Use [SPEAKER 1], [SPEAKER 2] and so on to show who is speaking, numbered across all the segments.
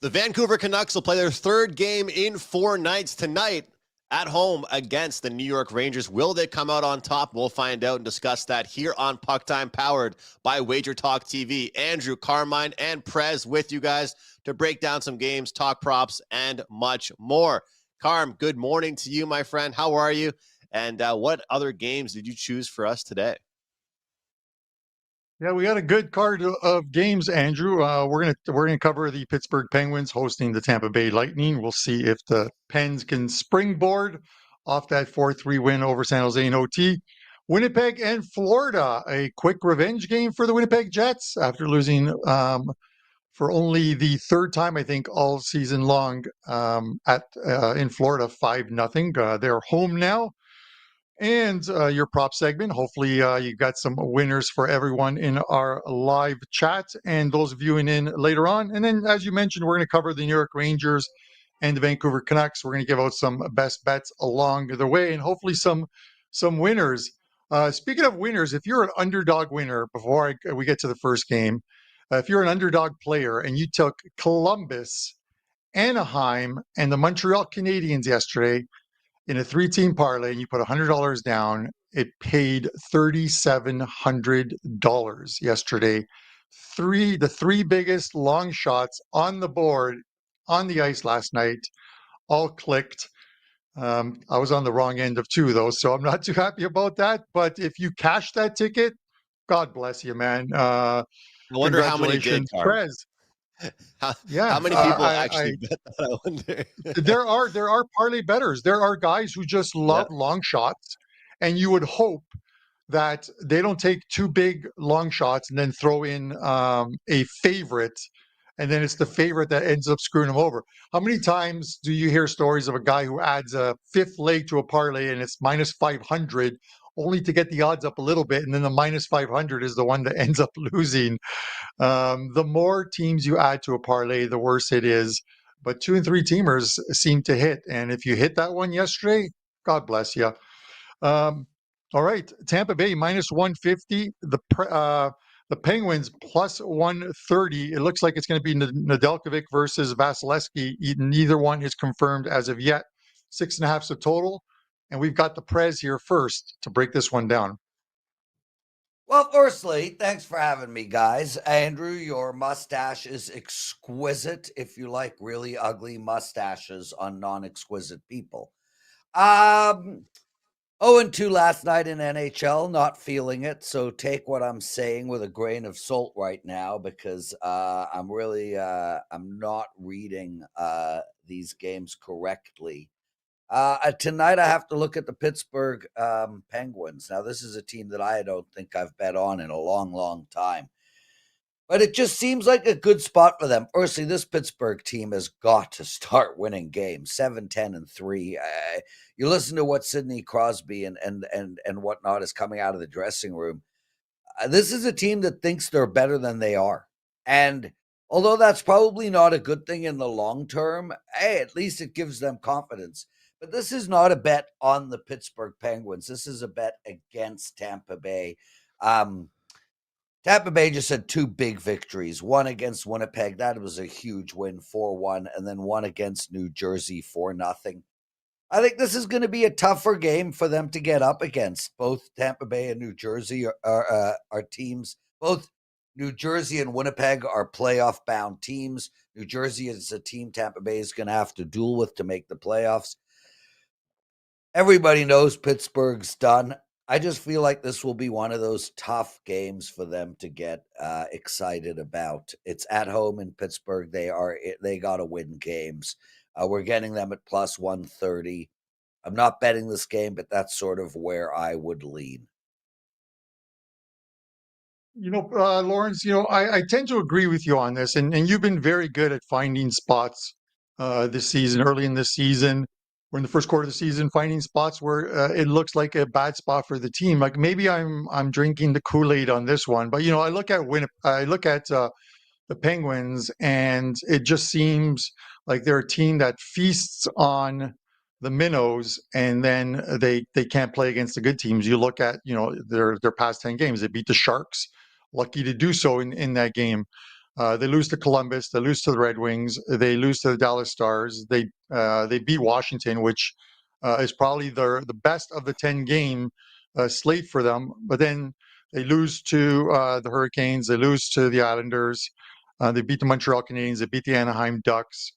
[SPEAKER 1] The Vancouver Canucks will play their third game in 4 nights tonight at home against the New York Rangers. Will they come out on top? We'll find out and discuss that here on PuckTime, powered by WagerTalk TV. Andrew, Carmine, and Prez with you guys to break down some games, talk props, and much more. Carm, good morning to you, my friend. How are you? And what other games did you choose for us today?
[SPEAKER 2] Yeah, we got a good card of games, Andrew. We're gonna cover the Pittsburgh Penguins hosting the Tampa Bay Lightning. We'll see if the Pens can springboard off that 4-3 win over San Jose in OT. Winnipeg and Florida, a quick revenge game for the Winnipeg Jets after losing for only the third time, I think, all season long in Florida, 5-0. They're home now. And your prop segment. Hopefully, you got some winners for everyone in our live chat and those viewing in later on. And then, as you mentioned, we're going to cover the New York Rangers and the Vancouver Canucks. We're going to give out some best bets along the way and hopefully some winners. Speaking of winners, if you're an underdog winner, before we get to the first game, if you're an underdog player and you took Columbus, Anaheim, and the Montreal Canadiens yesterday, in a 3-team parlay and you put $100 down, it paid $3,700 yesterday. The three biggest long shots on the board on the ice last night all clicked. I was on the wrong end of two, though, so I'm not too happy about that. But if you cash that ticket, God bless you, man.
[SPEAKER 1] I wonder how many did,
[SPEAKER 2] Prez.
[SPEAKER 1] How many people actually bet that? I wonder.
[SPEAKER 2] there are parlay bettors. There are guys who just love long shots, and you would hope that they don't take two big long shots and then throw in a favorite, and then it's the favorite that ends up screwing them over. How many times do you hear stories of a guy who adds a fifth leg to a parlay and it's minus 500, only to get the odds up a little bit, and then the minus 500 is the one that ends up losing? The more teams you add to a parlay, the worse it is. But 2 and 3 teamers seem to hit. And if you hit that one yesterday, God bless you. All right. Tampa Bay minus 150. The Penguins plus 130. It looks like it's going to be Nedeljkovic versus Vasilevsky. Neither one is confirmed as of yet. 6.5 the total. And we've got the Prez here first to break this one down.
[SPEAKER 3] Well, firstly, thanks for having me, guys. Andrew, your mustache is exquisite if you like really ugly mustaches on non-exquisite people. 0-2 last night in NHL, not feeling it. So take what I'm saying with a grain of salt right now, because I'm not reading these games correctly. Tonight, I have to look at the Pittsburgh Penguins. Now, this is a team that I don't think I've bet on in a long, long time. But it just seems like a good spot for them. Firstly, this Pittsburgh team has got to start winning games, 7-10-3. You listen to what Sidney Crosby and whatnot is coming out of the dressing room. This is a team that thinks they're better than they are. And although that's probably not a good thing in the long term, hey, at least it gives them confidence. But this is not a bet on the Pittsburgh Penguins. This is a bet against Tampa Bay. Tampa Bay just had 2 big victories, one against Winnipeg. That was a huge win, 4-1, and then one against New Jersey, 4-0. I think this is going to be a tougher game for them to get up against. Both Tampa Bay and New Jersey are teams. Both New Jersey and Winnipeg are playoff-bound teams. New Jersey is a team Tampa Bay is going to have to duel with to make the playoffs. Everybody knows Pittsburgh's done. I just feel like this will be one of those tough games for them to get excited about. It's at home in Pittsburgh. They got to win games. We're getting them at plus 130. I'm not betting this game, but that's sort of where I would lean.
[SPEAKER 2] Lawrence, I tend to agree with you on this, and you've been very good at finding spots this season, early in this season. We're in the first quarter of the season, finding spots where it looks like a bad spot for the team. Like maybe I'm drinking the Kool-Aid on this one, but I look at the Penguins, and it just seems like they're a team that feasts on the minnows, and then they can't play against the good teams. You look at their past 10 games. They beat the Sharks, lucky to do so in that game. They lose to Columbus. They lose to the Red Wings. They lose to the Dallas Stars. They beat Washington, which is probably the best of the 10-game slate for them. But then they lose to the Hurricanes. They lose to the Islanders. They beat the Montreal Canadiens. They beat the Anaheim Ducks.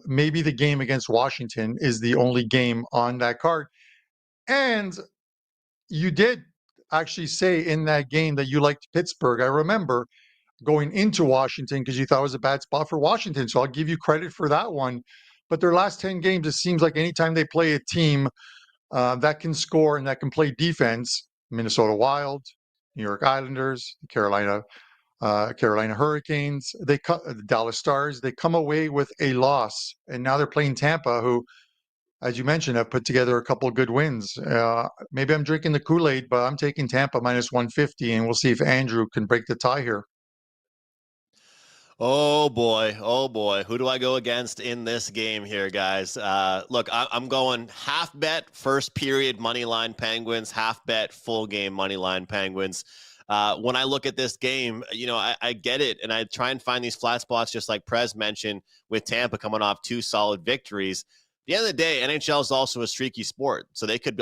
[SPEAKER 2] Maybe the game against Washington is the only game on that card. And you did actually say in that game that you liked Pittsburgh. I remember going into Washington because you thought it was a bad spot for Washington. So I'll give you credit for that one. But their last 10 games, it seems like anytime they play a team that can score and that can play defense, Minnesota Wild, New York Islanders, Carolina Hurricanes, the Dallas Stars, they come away with a loss. And now they're playing Tampa, who, as you mentioned, have put together a couple of good wins. Maybe I'm drinking the Kool-Aid, but I'm taking Tampa minus 150, and we'll see if Andrew can break the tie here.
[SPEAKER 1] Oh boy, who do I go against in this game here, guys? Look, I'm going half bet first period money line Penguins, half bet full game money line Penguins. When I look at this game, I get it, and I try and find these flat spots, just like Prez mentioned, with Tampa coming off 2 solid victories. At the end of the day, NHL is also a streaky sport, so they could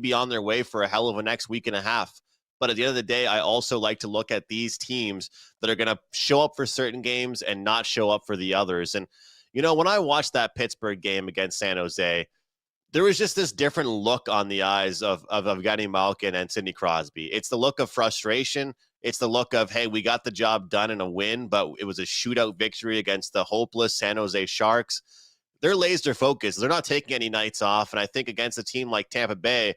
[SPEAKER 1] be on their way for a hell of a next week and a half. But at the end of the day, I also like to look at these teams that are going to show up for certain games and not show up for the others. And, when I watched that Pittsburgh game against San Jose, there was just this different look on the eyes of Evgeny Malkin and Sidney Crosby. It's the look of frustration. It's the look of, hey, we got the job done in a win, but it was a shootout victory against the hopeless San Jose Sharks. They're laser focused. They're not taking any nights off. And I think against a team like Tampa Bay,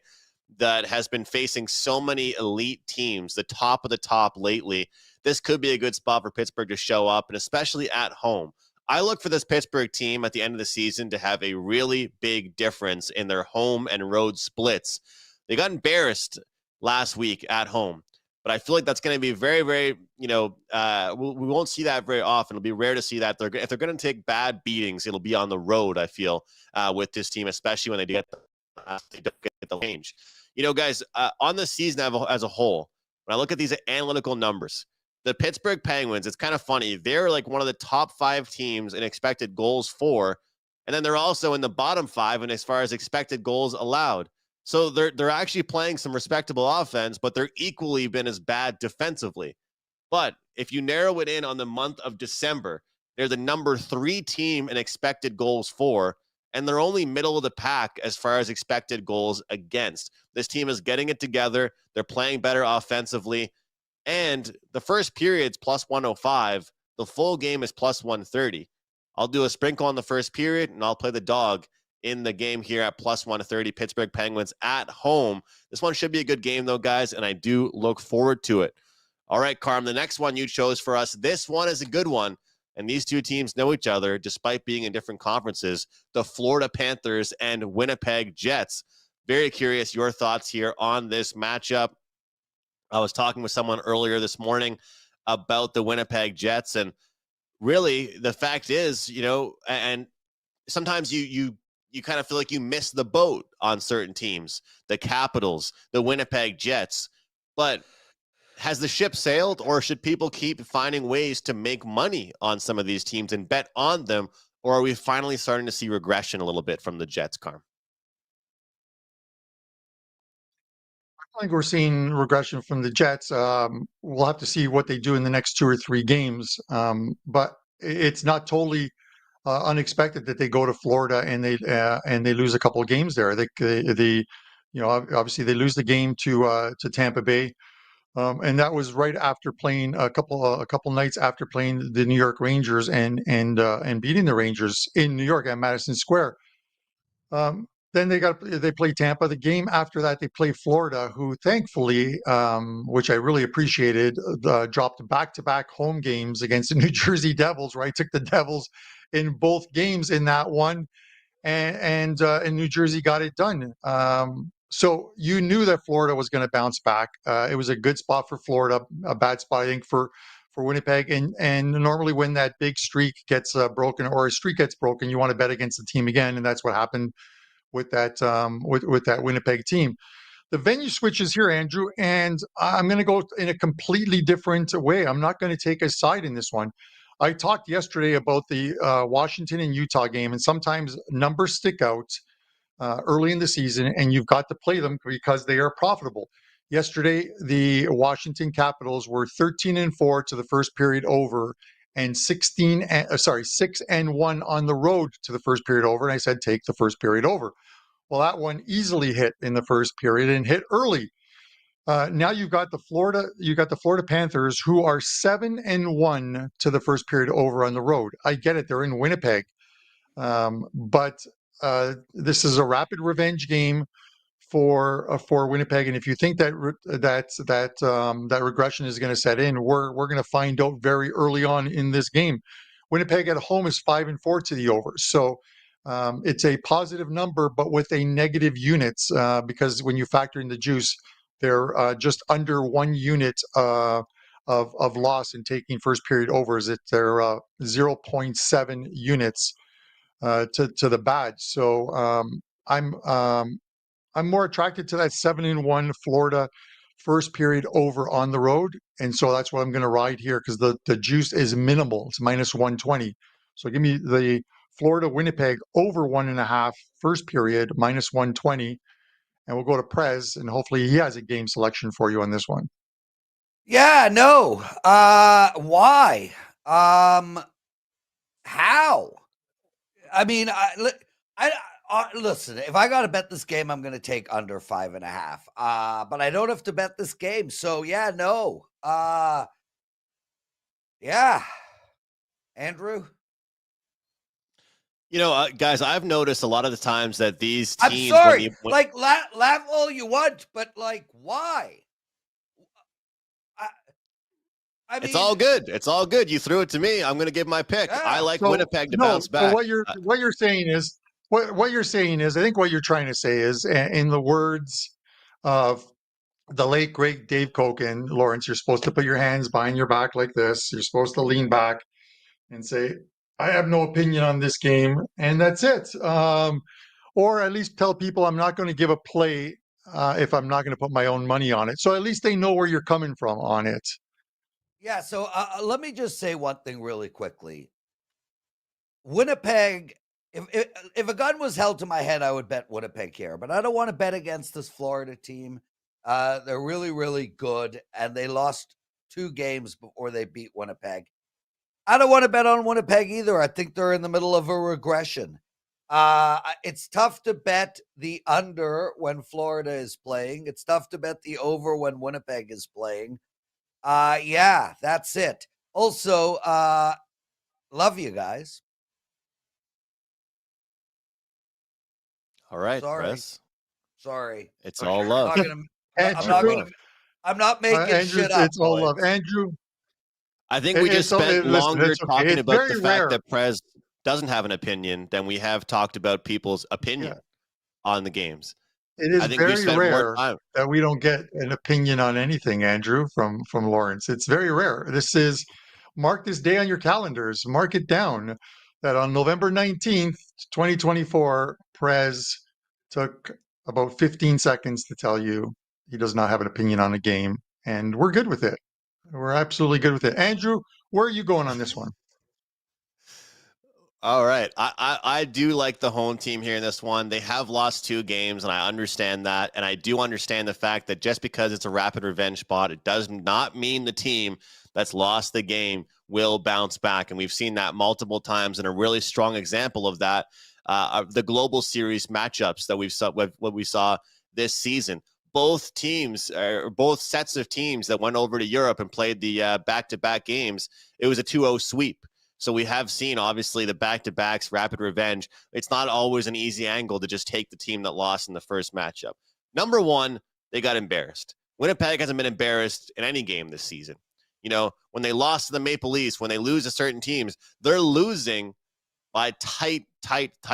[SPEAKER 1] that has been facing so many elite teams, the top of the top lately, this could be a good spot for Pittsburgh to show up, and especially at home. I look for this Pittsburgh team at the end of the season to have a really big difference in their home and road splits. They got embarrassed last week at home, but I feel like that's going to be very, very, we won't see that very often. It'll be rare to see that. If they're going to take bad beatings, it'll be on the road, I feel, with this team, especially when they don't get the range. Guys, on the season as a whole, when I look at these analytical numbers, the Pittsburgh Penguins, it's kind of funny. They're like one of the top 5 teams in expected goals for, and then they're also in the bottom 5 in as far as expected goals allowed. So they're actually playing some respectable offense, but they're equally been as bad defensively. But if you narrow it in on the month of December, they're the number 3 team in expected goals for, and they're only middle of the pack as far as expected goals against. This team is getting it together. They're playing better offensively. And the first period's plus 105. The full game is plus 130. I'll do a sprinkle on the first period, and I'll play the dog in the game here at plus 130. Pittsburgh Penguins at home. This one should be a good game, though, guys, and I do look forward to it. All right, Carm, the next one you chose for us. This one is a good one. And these two teams know each other despite being in different conferences, the Florida Panthers and Winnipeg Jets. Very curious your thoughts here on this matchup. I was talking with someone earlier this morning about the Winnipeg Jets, and really the fact is, and sometimes you kind of feel like you miss the boat on certain teams, the Capitals, the Winnipeg Jets, but has the ship sailed, or should people keep finding ways to make money on some of these teams and bet on them? Or are we finally starting to see regression a little bit from the Jets, Carm?
[SPEAKER 2] I think we're seeing regression from the Jets. We'll have to see what they do in the next 2 or 3 games. But it's not totally unexpected that they go to Florida and they lose a couple of games there. Obviously they lose the game to Tampa Bay. And that was right after playing a couple nights after playing the New York Rangers and beating the Rangers in New York at Madison Square. Then they play Tampa. The game after that, they play Florida, who thankfully, which I really appreciated, dropped back-to-back home games against the New Jersey Devils. Right, took the Devils in both games in that one, and New Jersey got it done. So you knew that Florida was going to bounce back. It was a good spot for Florida, a bad spot, I think, for Winnipeg. And normally when that big streak gets broken, or a streak gets broken, you want to bet against the team again, and that's what happened with that with that Winnipeg team. The venue switches here, Andrew, and I'm going to go in a completely different way. I'm not going to take a side in this one. I talked yesterday about the Washington and Utah game, and sometimes numbers stick out early in the season, and you've got to play them because they are profitable. Yesterday, the Washington Capitals were 13-4 to the first period over, and 6-1 on the road to the first period over. And I said, take the first period over. Well, that one easily hit in the first period and hit early. Now you got the Florida Panthers, who are 7-1 to the first period over on the road. I get it; they're in Winnipeg, but this is a rapid revenge game for Winnipeg. And if you think that that regression is going to set in, we're going to find out very early on in this game. Winnipeg at home is 5-4 to the over, so it's a positive number, but with a negative units because when you factor in the juice, they're just under 1 unit of loss in taking first period overs. They're 0.7 units to the bad. So I'm more attracted to that 7-1 Florida first period over on the road, and so that's what I'm going to ride here because the juice is minimal. It's minus 120. So give me the Florida Winnipeg over 1.5 first period minus 120. And we'll go to Prez, and hopefully he has a game selection for you on this one.
[SPEAKER 3] Yeah, no. Why? How? I mean, listen. If I got to bet this game, I'm going to take under 5.5. But I don't have to bet this game, so yeah, no. Yeah, Andrew.
[SPEAKER 1] You know, guys, I've noticed a lot of the times that these teams.
[SPEAKER 3] I'm sorry. Like, laugh all you want, but like, why? I mean,
[SPEAKER 1] it's all good. It's all good. You threw it to me. I'm going to give my pick.
[SPEAKER 3] Yeah.
[SPEAKER 1] I like Winnipeg to bounce back.
[SPEAKER 2] So what you're saying is what you're saying is I think what you're trying to say is, in the words of the late great Dave Koken, Lawrence, you're supposed to put your hands behind your back like this. You're supposed to lean back and say, I have no opinion on this game, and that's it. Or at least tell people I'm not going to give a play if I'm not going to put my own money on it. So at least they know where you're coming from on it.
[SPEAKER 3] Yeah, so let me just say one thing really quickly. Winnipeg, if a gun was held to my head, I would bet Winnipeg here, but I don't want to bet against this Florida team. They're really, really good, and they lost 2 games before they beat Winnipeg. I don't want to bet on Winnipeg either. I think they're in the middle of a regression. It's tough to bet the under when Florida is playing. It's tough to bet the over when Winnipeg is playing. Yeah, that's it. Also, love you guys.
[SPEAKER 1] All right,
[SPEAKER 3] Sorry.
[SPEAKER 1] Prez.
[SPEAKER 3] Sorry.
[SPEAKER 1] It's all love.
[SPEAKER 3] I'm not making
[SPEAKER 2] Andrew,
[SPEAKER 3] shit up.
[SPEAKER 2] It's all love. Andrew,
[SPEAKER 1] I think we just spent longer talking
[SPEAKER 2] it's
[SPEAKER 1] about the
[SPEAKER 2] very
[SPEAKER 1] fact
[SPEAKER 2] rare.
[SPEAKER 1] that Prez doesn't have an opinion than we have talked about people's opinion on the games.
[SPEAKER 2] It is
[SPEAKER 1] I think we
[SPEAKER 2] very
[SPEAKER 1] spent more
[SPEAKER 2] rare
[SPEAKER 1] time.
[SPEAKER 2] that we don't get an opinion on anything, Andrew, from Lawrence. It's very rare. Mark this day on your calendars. Mark it down that on November 19th, 2024, Prez took about 15 seconds to tell you he does not have an opinion on a game, and we're good with it. We're absolutely good with it. Andrew, where are you going on this one?
[SPEAKER 1] All right. I do like the home team here in this one. They have lost 2 games, and I understand that. And I do understand the fact that just because it's a rapid revenge spot, it does not mean the team that's lost the game will bounce back. And we've seen that multiple times, and a really strong example of that, the global series matchups that what we saw this season. Both teams, both sets of teams that went over to Europe and played the back-to-back games, it was a 2-0 sweep. So we have seen, obviously, the back-to-backs, rapid revenge. It's not always an easy angle to just take the team that lost in the first matchup. Number one, they got embarrassed. Winnipeg hasn't been embarrassed in any game this season. You know, when they lost to the Maple Leafs, when they lose to certain teams, they're losing by tight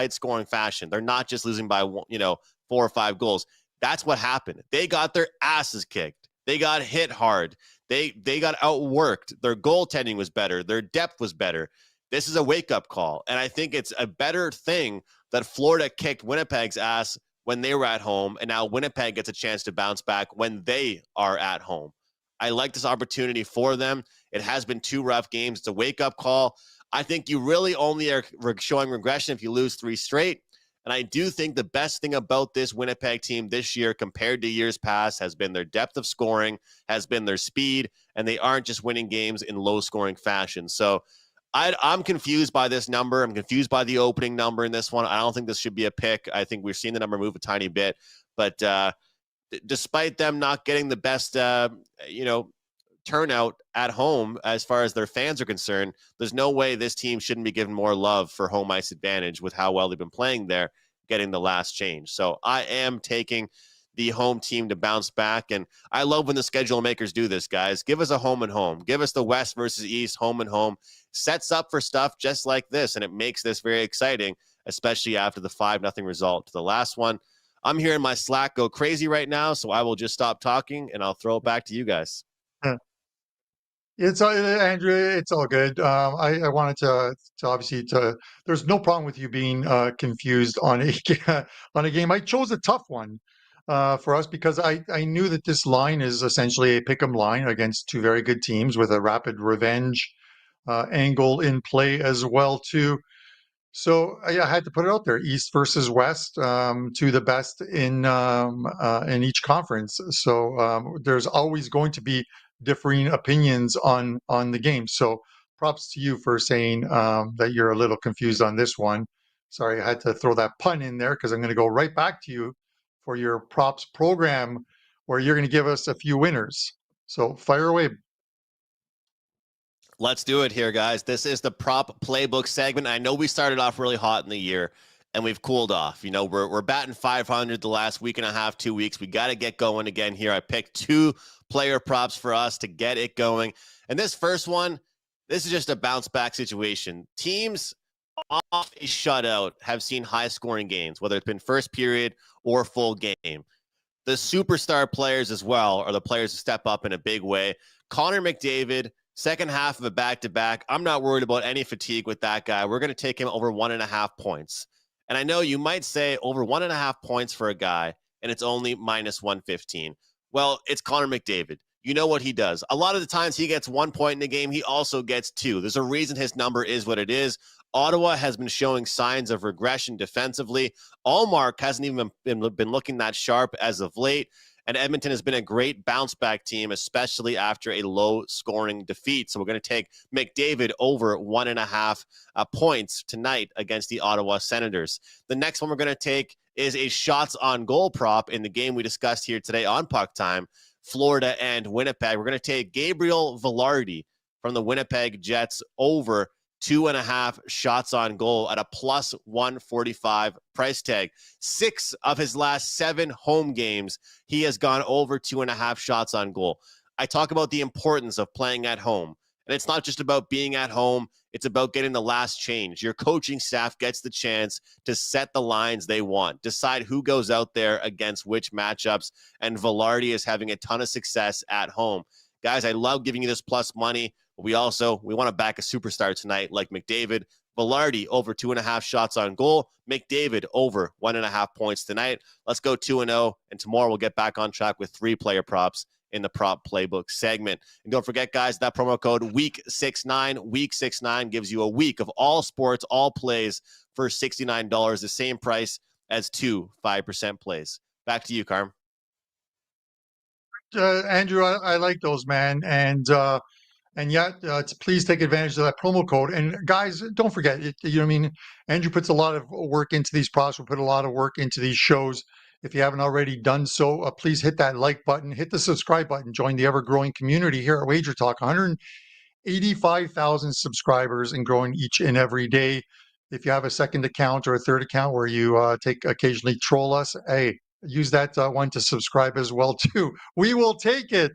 [SPEAKER 1] scoring fashion. They're not just losing by, 4 or 5 goals. That's what happened. They got their asses kicked. They got hit hard. They got outworked. Their goaltending was better. Their depth was better. This is a wake-up call. And I think it's a better thing that Florida kicked Winnipeg's ass when they were at home, and now Winnipeg gets a chance to bounce back when they are at home. I like this opportunity for them. It has been 2 rough games. It's a wake-up call. I think you really only are showing regression if you lose 3 straight. And I do think the best thing about this Winnipeg team this year compared to years past has been their depth of scoring, has been their speed, and they aren't just winning games in low-scoring fashion. So I'm confused by this number. I'm confused by the opening number in this one. I don't think this should be a pick. I think we've seen the number move a tiny bit. But despite them not getting the best, turnout at home as far as their fans are concerned, there's no way this team shouldn't be given more love for home ice advantage with how well they've been playing there, getting the last change. So I am taking the home team to bounce back. And I love when the schedule makers do this, guys. Give us a home and home. Give us the West versus East, home and home. Sets up for stuff just like this, and it makes this very exciting, especially after the 5-0 result to the last one. I'm hearing my Slack go crazy right now, so I will just stop talking, and I'll throw it back to you guys.
[SPEAKER 2] It's Andrew. It's all good. I wanted to obviously There's no problem with you being confused on a game. I chose a tough one for us because I knew that this line is essentially a pick'em line against 2 very good teams with a rapid revenge angle in play as well too. So I had to put it out there: East versus West, 2 the best in each conference. So there's always going to be differing opinions on the game. So props to you for saying that you're a little confused on this one. Sorry, I had to throw that pun in there because I'm going to go right back to you for your props program, where you're going to give us a few winners. So fire away.
[SPEAKER 1] Let's do it here, guys. This is the prop playbook segment. I know we started off really hot in the year, and we've cooled off. You know, we're batting 500 the last week and a half, 2 weeks. We got to get going again here. I picked 2 player props for us to get it going. And this first one, this is just a bounce back situation. Teams off a shutout have seen high scoring games, whether it's been first period or full game. The superstar players as well are the players who step up in a big way. Connor McDavid, second half of a back-to-back. I'm not worried about any fatigue with that guy. We're going to take him over 1.5 points. And I know you might say over 1.5 points for a guy, and it's only minus 115. Well, it's Connor McDavid. You know what he does. A lot of the times he gets 1 point in a game, he also gets 2. There's a reason his number is what it is. Ottawa has been showing signs of regression defensively. Allmark hasn't even been looking that sharp as of late. And Edmonton has been a great bounce-back team, especially after a low-scoring defeat. So we're going to take McDavid over 1.5 points tonight against the Ottawa Senators. The next one we're going to take is a shots-on-goal prop in the game we discussed here today on Puck Time, Florida and Winnipeg. We're going to take Gabriel Vilardi from the Winnipeg Jets over 2.5 shots on goal at a plus 145 price tag. 6 of his last 7 home games, he has gone over 2.5 shots on goal. I talk about the importance of playing at home. And it's not just about being at home. It's about getting the last change. Your coaching staff gets the chance to set the lines they want, decide who goes out there against which matchups. And Vilardi is having a ton of success at home. Guys, I love giving you this plus money. We want to back a superstar tonight like McDavid. Vilardi over 2.5 shots on goal. McDavid over 1.5 points tonight. Let's go 2-0. And tomorrow we'll get back on track with 3 player props in the prop playbook segment. And don't forget, guys, that promo code WEEK69. WEEK69 gives you a week of all sports, all plays for $69, the same price as 2 5% plays. Back to you, Carm.
[SPEAKER 2] Andrew, I like those, man. And yet, please take advantage of that promo code. And guys, don't forget, you know what I mean? Andrew puts a lot of work into these props. We put a lot of work into these shows. If you haven't already done so, please hit that like button, hit the subscribe button, join the ever-growing community here at WagerTalk. 185,000 subscribers and growing each and every day. If you have a second account or a third account where you occasionally troll us, hey, use that one to subscribe as well too. We will take it.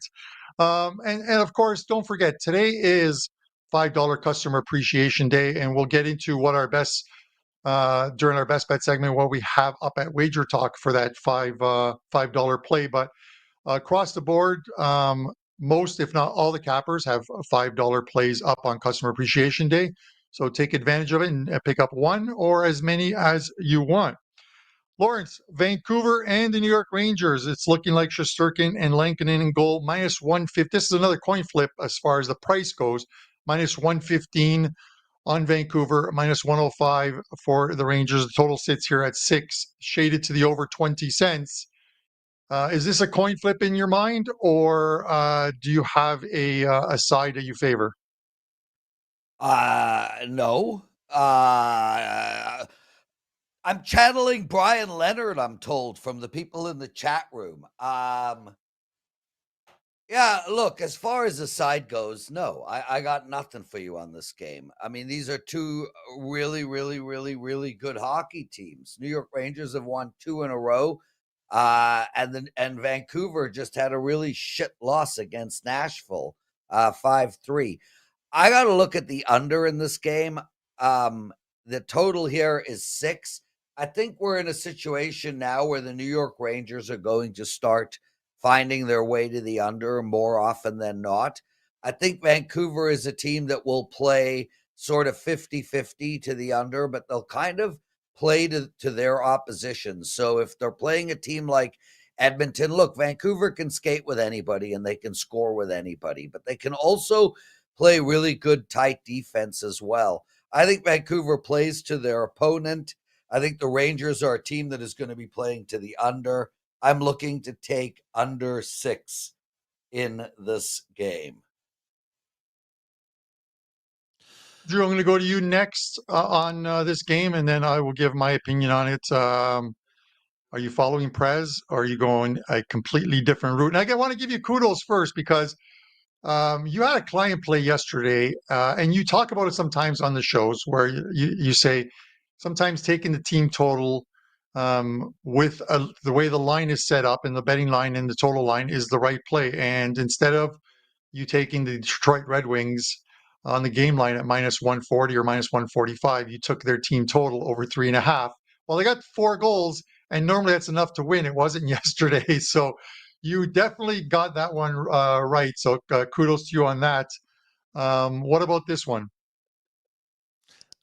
[SPEAKER 2] And of course, don't forget, today is $5 Customer Appreciation Day, and we'll get into what our best during our best bet segment, what we have up at WagerTalk for that $5 play. But across the board, most, if not all, the cappers have $5 plays up on Customer Appreciation Day. So take advantage of it and pick up one or as many as you want. Lawrence, Vancouver and the New York Rangers. It's looking like Shesterkin and Lankinen in goal, minus 150. This is another coin flip as far as the price goes. Minus 115 on Vancouver, minus 105 for the Rangers. The total sits here at 6, shaded to the over 20 cents. Is this a coin flip in your mind, or do you have a side that you favor?
[SPEAKER 3] No. I'm channeling Brian Leonard, I'm told, from the people in the chat room. Yeah, look, as far as the side goes, no, I got nothing for you on this game. I mean, these are two really, really, really, really good hockey teams. New York Rangers have won 2 in a row. And Vancouver just had a really shit loss against Nashville, 5-3. I got to look at the under in this game. The total here is 6. I think we're in a situation now where the New York Rangers are going to start finding their way to the under more often than not. I think Vancouver is a team that will play sort of 50-50 to the under, but they'll kind of play to their opposition. So if they're playing a team like Edmonton, look, Vancouver can skate with anybody and they can score with anybody, but they can also play really good, tight defense as well. I think Vancouver plays to their opponent. I think the Rangers are a team that is going to be playing to the under. I'm looking to take under 6 in this game.
[SPEAKER 2] Drew, I'm going to go to you next on this game, and then I will give my opinion on it. Are you following Prez, or are you going a completely different route? And I want to give you kudos first because you had a client play yesterday, and you talk about it sometimes on the shows where you say sometimes taking the team total with the way the line is set up and the betting line and the total line is the right play. And instead of you taking the Detroit Red Wings on the game line at minus 140 or minus 145, you took their team total over 3.5. Well, they got 4 goals, and normally that's enough to win. It wasn't yesterday. So you definitely got that one right. So kudos to you on that. What about this one?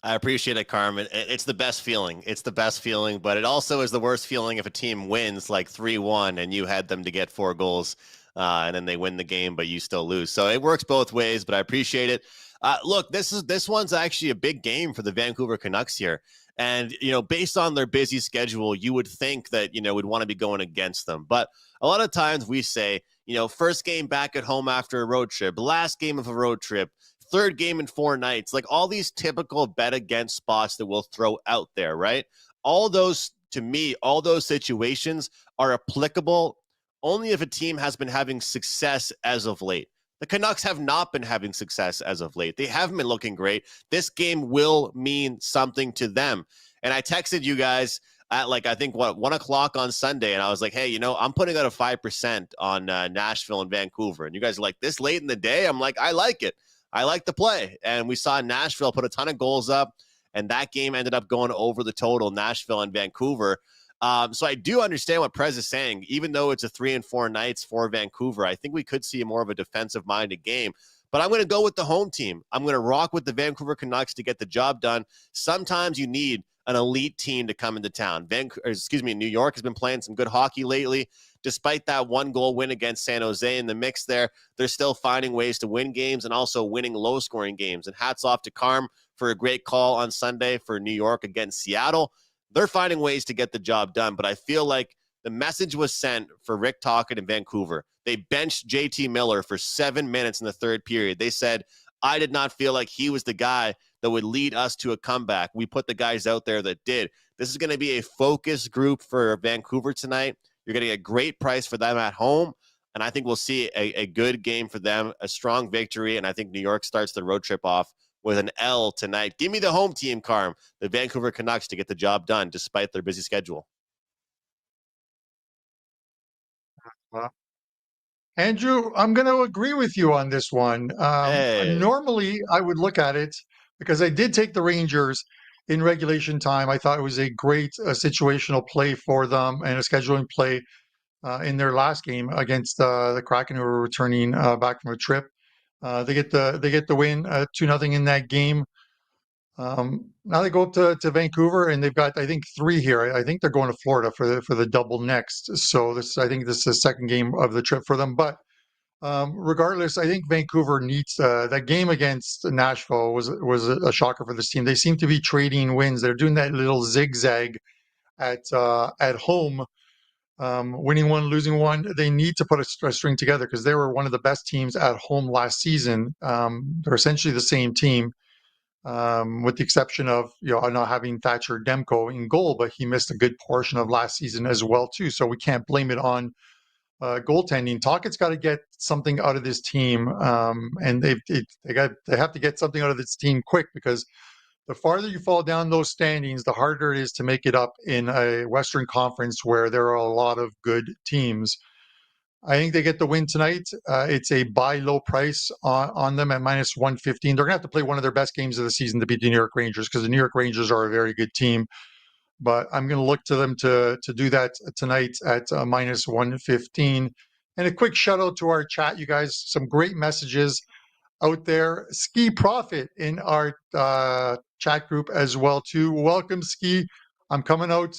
[SPEAKER 1] I appreciate it, Carmen. It's the best feeling. It's the best feeling, but it also is the worst feeling if a team wins like 3-1 and you had them to get 4 goals and then they win the game, but you still lose. So it works both ways, but I appreciate it. Look, this one's actually a big game for the Vancouver Canucks here. And, based on their busy schedule, you would think that, we'd want to be going against them. But a lot of times we say, first game back at home after a road trip, last game of a road trip, third game in 4 nights, like all these typical bet against spots that we'll throw out there, right? All those, to me, all those situations are applicable only if a team has been having success as of late. The Canucks have not been having success as of late. They haven't been looking great. This game will mean something to them. And I texted you guys at 1 o'clock on Sunday, and I was like, hey, I'm putting out a 5% on Nashville and Vancouver. And you guys are like, this late in the day? I'm like, I like it. I like the play. And we saw Nashville put a ton of goals up, and that game ended up going over the total, Nashville and Vancouver. So I do understand what Prez is saying. Even though it's a 3 and 4 nights for Vancouver, I think we could see more of a defensive-minded game. But I'm going to go with the home team. I'm going to rock with the Vancouver Canucks to get the job done. Sometimes you need an elite team to come into town. New York has been playing some good hockey lately. Despite that 1-goal win against San Jose in the mix there, they're still finding ways to win games and also winning low-scoring games. And hats off to Carm for a great call on Sunday for New York against Seattle. They're finding ways to get the job done, but I feel like the message was sent for Rick Tocchet in Vancouver. They benched JT Miller for 7 minutes in the third period. They said, I did not feel like he was the guy that would lead us to a comeback. We put the guys out there that did. This is going to be a focus group for Vancouver tonight. You're getting a great price for them at home, and I think we'll see a good game for them, a strong victory, and I think New York starts the road trip off with an L tonight. Give me the home team, Carm, the Vancouver Canucks, to get the job done despite their busy schedule.
[SPEAKER 2] Andrew, I'm going to agree with you on this one.
[SPEAKER 1] Hey.
[SPEAKER 2] Normally, I would look at it because I did take the Rangers in regulation time. I thought it was a great situational play for them and a scheduling play in their last game against the Kraken, who were returning back from a trip. They get the win 2-0 in that game. Now they go up to Vancouver, and they've got, I think, 3 here. I think they're going to Florida for the double next. So I think this is the second game of the trip for them. But regardless, I think Vancouver needs that game against Nashville was a shocker for this team. They seem to be trading wins. They're doing that little zigzag at home, winning one, losing one. They need to put a string together because they were one of the best teams at home last season. They're essentially the same team, with the exception of not having Thatcher Demko in goal, but he missed a good portion of last season as well too. So we can't blame it on goaltending. Tockett's got to get something out of this team, and they have to get something out of this team quick, because the farther you fall down those standings, the harder it is to make it up in a Western Conference where there are a lot of good teams. I think they get the win tonight. It's a buy low price on them at minus 115. They're going to have to play one of their best games of the season to beat the New York Rangers, because the New York Rangers are a very good team. But I'm going to look to them to do that tonight at minus 115. And a quick shout out to our chat, you guys. Some great messages out there. Ski Profit in our chat group as well too. Welcome, Ski. I'm coming out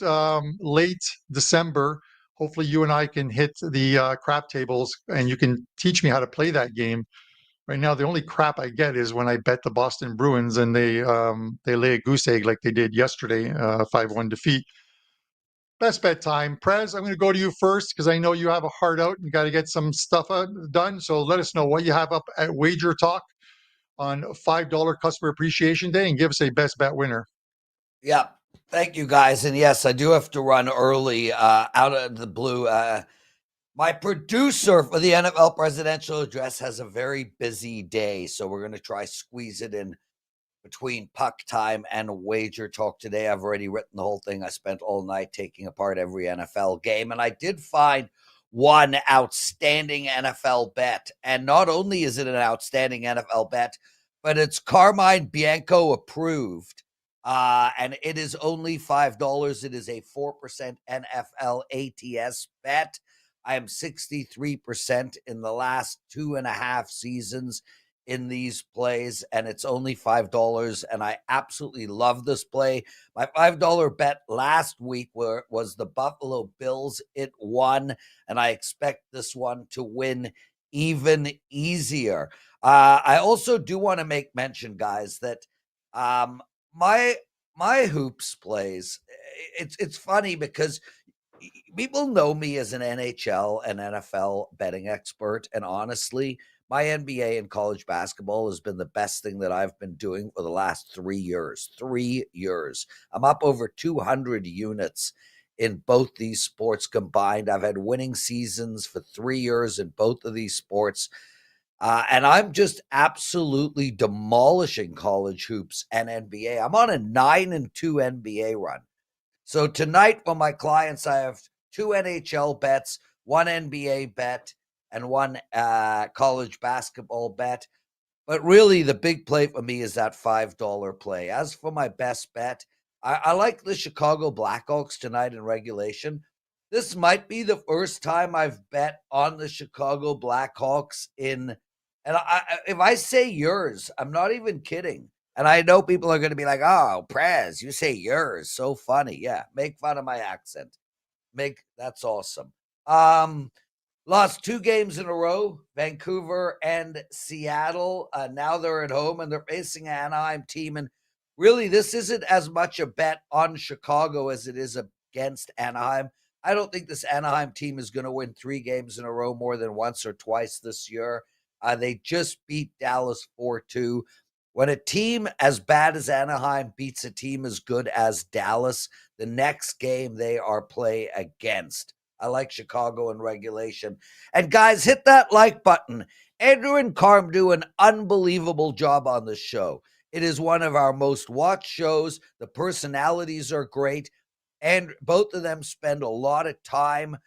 [SPEAKER 2] late December. Hopefully you and I can hit the crap tables, and you can teach me how to play that game. Right now, the only crap I get is when I bet the Boston Bruins and they lay a goose egg like they did yesterday, 5-1 defeat. Best bet time. Prez, I'm going to go to you first because I know you have a heart out and you got to get some stuff done. So let us know what you have up at WagerTalk on $5 Customer Appreciation Day, and give us a best bet winner.
[SPEAKER 3] Yeah. Thank you, guys. And yes, I do have to run early out of the blue. My producer for the NFL presidential address has a very busy day, so we're going to try squeeze it in between PuckTime and WagerTalk today. I've already written the whole thing. I spent all night taking apart every NFL game, and I did find one outstanding NFL bet. And not only is it an outstanding NFL bet, but it's Carmine Bianco approved. And it is only $5. It is a 4% NFL ATS bet. I am 63% in the last 2.5 seasons in these plays, and it's only $5. And I absolutely love this play. My $5 bet last week was the Buffalo Bills. It won, and I expect this one to win even easier. I also do want to make mention, guys, that my hoops plays, it's funny because people know me as an NHL and NFL betting expert, and honestly, my NBA and college basketball has been the best thing that I've been doing for the last 3 years. 3 years. I'm up over 200 units in both these sports combined. I've had winning seasons for 3 years in both of these sports. And I'm just absolutely demolishing college hoops and NBA. I'm on a 9-2 NBA run. So tonight for my clients, I have 2 NHL bets, 1 NBA bet, and 1 college basketball bet. But really, the big play for me is that $5 play. As for my best bet, I like the Chicago Blackhawks tonight in regulation. This might be the first time I've bet on the Chicago Blackhawks in, and if I say yours, I'm not even kidding. And I know people are going to be like, oh, Prez, you say yours. So funny. Yeah, make fun of my accent. That's awesome. Lost 2 games in a row, Vancouver and Seattle. Now they're at home and they're facing an Anaheim team. And really, this isn't as much a bet on Chicago as it is against Anaheim. I don't think this Anaheim team is going to win 3 games in a row more than once or twice this year. They just beat Dallas 4-2. When a team as bad as Anaheim beats a team as good as Dallas, the next game they are play against. I like Chicago in regulation. And guys, hit that like button. Andrew and Carm do an unbelievable job on this show. It is one of our most watched shows. The personalities are great. And both of them spend a lot of time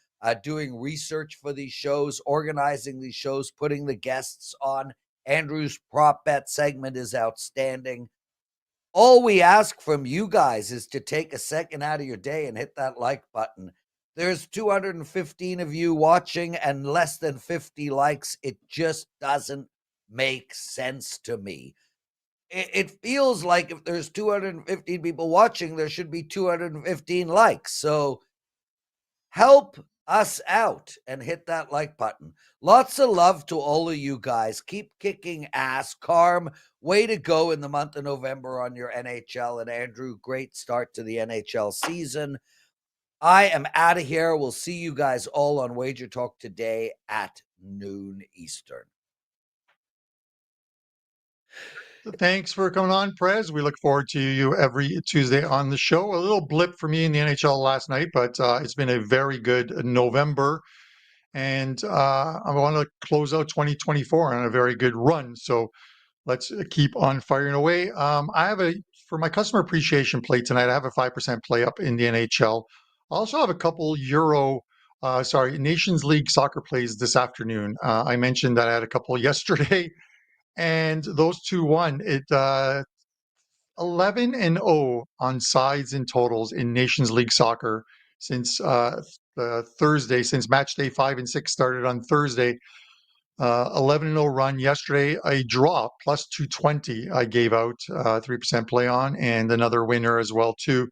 [SPEAKER 3] doing research for these shows, organizing these shows, putting the guests on. Andrew's prop bet segment is outstanding. All we ask from you guys is to take a second out of your day and hit that like button. There's 215 of you watching and less than 50 likes. It just doesn't make sense to me. it feels like if there's 215 people watching, there should be 215 likes. So help us out and hit that like button. Lots of love to all of you guys. Keep kicking ass. Carm, way to go in the month of November on your NHL. And Andrew, great start to the NHL season. I am out of here. We'll see you guys all on Wager Talk today at noon Eastern.
[SPEAKER 2] Thanks for coming on, Prez. We look forward to you every Tuesday on the show. A little blip for me in the NHL last night, but it's been a very good November. And I want to close out 2024 on a very good run. So let's keep on firing away. For my customer appreciation play tonight, I have a 5% play up in the NHL. I also have a couple Nations League soccer plays this afternoon. I mentioned that I had a couple yesterday. And those two won. 11-0 on sides and totals in Nations League soccer since Thursday, since match day 5 and 6 started on Thursday. 11-0 run yesterday. A draw plus 220 I gave out 3% play on, and another winner as well too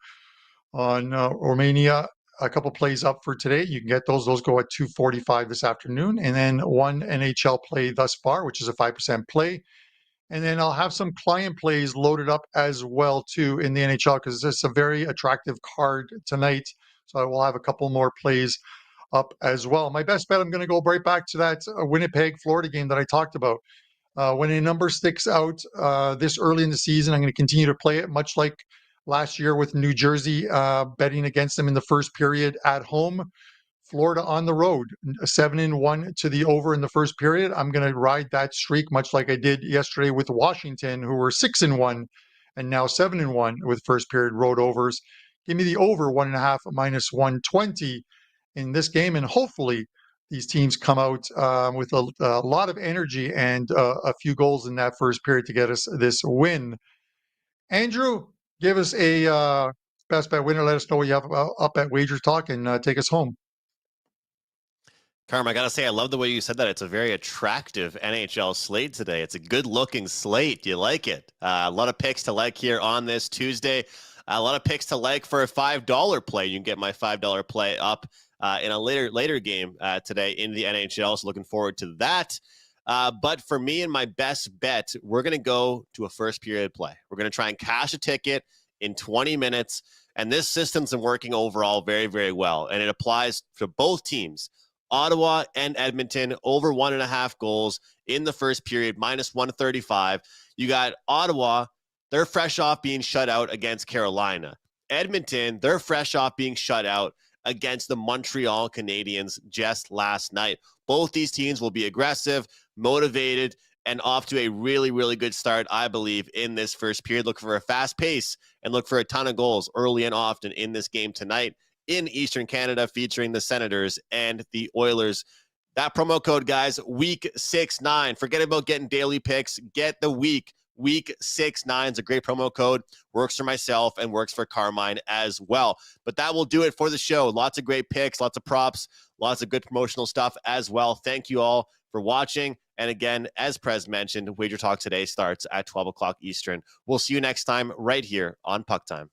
[SPEAKER 2] on Romania. A couple plays up for today. You can get those. Those go at 245 this afternoon. And then one NHL play thus far, which is a 5% play. And then I'll have some client plays loaded up as well too in the NHL because it's a very attractive card tonight. So I will have a couple more plays up as well. My best bet, I'm going to go right back to that Winnipeg, Florida game that I talked about. When a number sticks out this early in the season, I'm going to continue to play it, much like last year with New Jersey, betting against them in the first period at home. Florida on the road, 7-1 to the over in the first period. I'm going to ride that streak, much like I did yesterday with Washington, who were 6-1 and now 7-1 with first period road overs. Give me the over 1.5 minus 120 in this game, and hopefully these teams come out with a lot of energy and a few goals in that first period to get us this win. Andrew, give us a best bet winner. Let us know what you have up at WagerTalk and take us home.
[SPEAKER 1] Carm, I got to say, I love the way you said that. It's a very attractive NHL slate today. It's a good-looking slate. Do you like it? A lot of picks to like here on this Tuesday. A lot of picks to like for a $5 play. You can get my $5 play up in a later game today in the NHL, so looking forward to that. But for me and my best bet, we're going to go to a first period play. We're going to try and cash a ticket in 20 minutes, and this system's been working overall very, very well, and it applies to both teams. Ottawa and Edmonton over 1.5 goals in the first period, minus 135. You got Ottawa, they're fresh off being shut out against Carolina. Edmonton, they're fresh off being shut out against the Montreal Canadiens just last night. Both these teams will be aggressive, motivated, and off to a really, really good start, I believe, in this first period. Look for a fast pace and look for a ton of goals early and often in this game tonight in Eastern Canada, featuring the Senators and the Oilers. That promo code, guys, week69. Forget about getting daily picks. Get the week69 is a great promo code. Works for myself and works for Carmine as well. But that will do it for the show. Lots of great picks, lots of props, lots of good promotional stuff as well. Thank you all for watching. And again, as Prez mentioned, Wager Talk today starts at 12 o'clock Eastern. We'll see you next time right here on PuckTime.